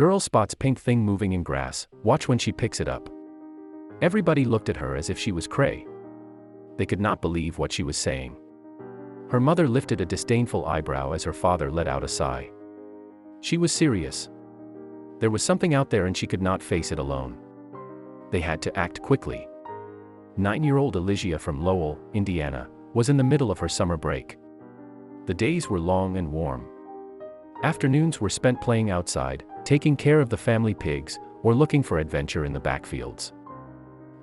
Girl spots pink thing moving in grass, watch when she picks it up. Everybody looked at her as if she was cray. They could not believe what she was saying. Her mother lifted a disdainful eyebrow as her father let out a sigh. She was serious. There was something out there and she could not face it alone. They had to act quickly. 9-year-old Elijah from Lowell, Indiana, was in the middle of her summer break. The days were long and warm. Afternoons were spent playing outside, taking care of the family pigs, or looking for adventure in the backfields.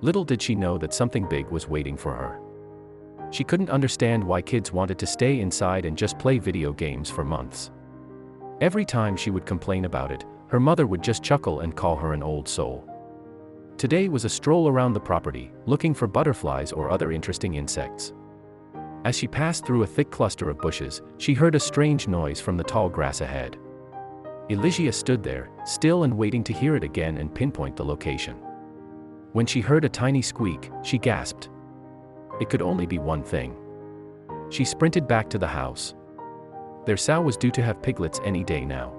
Little did she know that something big was waiting for her. She couldn't understand why kids wanted to stay inside and just play video games for months. Every time she would complain about it, her mother would just chuckle and call her an old soul. Today was a stroll around the property, looking for butterflies or other interesting insects. As she passed through a thick cluster of bushes, she heard a strange noise from the tall grass ahead. Elijah stood there, still and waiting to hear it again and pinpoint the location. When she heard a tiny squeak, she gasped. It could only be one thing. She sprinted back to the house. Their sow was due to have piglets any day now.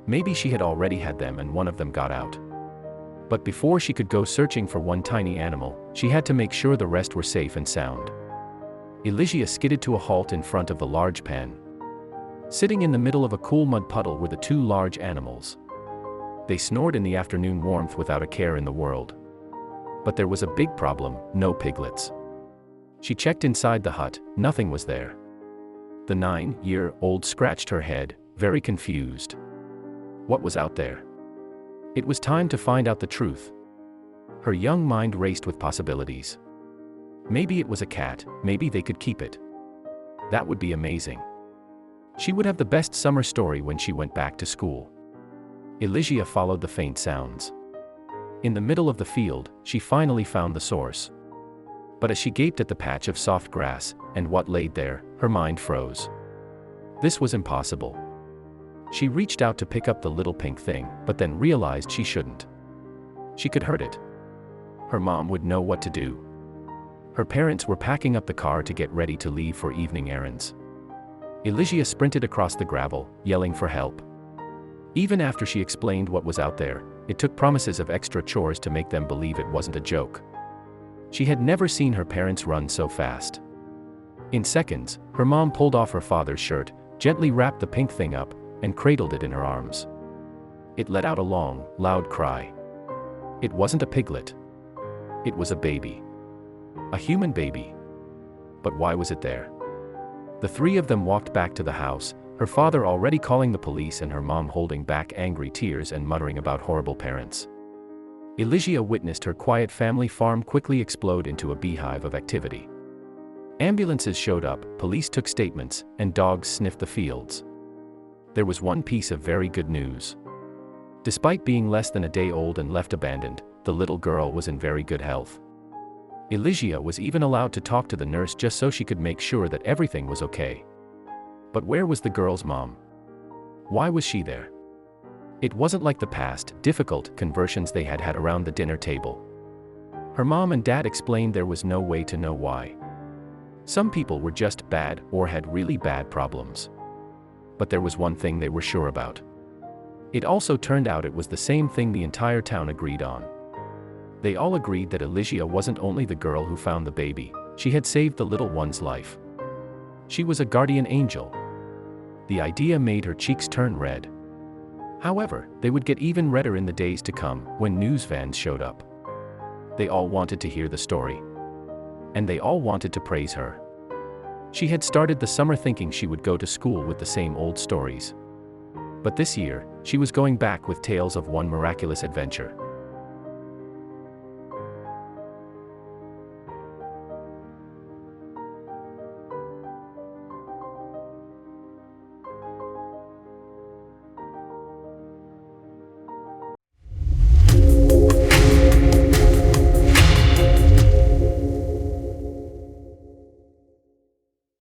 Maybe she had already had them and one of them got out. But before she could go searching for one tiny animal, she had to make sure the rest were safe and sound. Elijah skidded to a halt in front of the large pen. Sitting in the middle of a cool mud puddle were the two large animals. They snored in the afternoon warmth without a care in the world. But there was a big problem: no piglets. She checked inside the hut, nothing was there. The 9-year-old scratched her head, very confused. What was out there? It was time to find out the truth. Her young mind raced with possibilities. Maybe it was a cat, maybe they could keep it. That would be amazing. She would have the best summer story when she went back to school. Elijah followed the faint sounds. In the middle of the field, she finally found the source. But as she gaped at the patch of soft grass, and what laid there, her mind froze. This was impossible. She reached out to pick up the little pink thing, but then realized she shouldn't. She could hurt it. Her mom would know what to do. Her parents were packing up the car to get ready to leave for evening errands. Elijah sprinted across the gravel, yelling for help. Even after she explained what was out there, it took promises of extra chores to make them believe it wasn't a joke. She had never seen her parents run so fast. In seconds, her mom pulled off her father's shirt, gently wrapped the pink thing up, and cradled it in her arms. It let out a long, loud cry. It wasn't a piglet. It was a baby. A human baby. But why was it there? The three of them walked back to the house, her father already calling the police and her mom holding back angry tears and muttering about horrible parents. Elijah witnessed her quiet family farm quickly explode into a beehive of activity. Ambulances showed up, police took statements, and dogs sniffed the fields. There was one piece of very good news. Despite being less than a day old and left abandoned, the little girl was in very good health. Elijah was even allowed to talk to the nurse just so she could make sure that everything was okay. But where was the girl's mom? Why was she there? It wasn't like the past, difficult conversations they had had around the dinner table. Her mom and dad explained there was no way to know why. Some people were just bad or had really bad problems. But there was one thing they were sure about. It also turned out it was the same thing the entire town agreed on. They all agreed that Elijah wasn't only the girl who found the baby, she had saved the little one's life. She was a guardian angel. The idea made her cheeks turn red. However, they would get even redder in the days to come, when news vans showed up. They all wanted to hear the story. And they all wanted to praise her. She had started the summer thinking she would go to school with the same old stories. But this year, she was going back with tales of one miraculous adventure.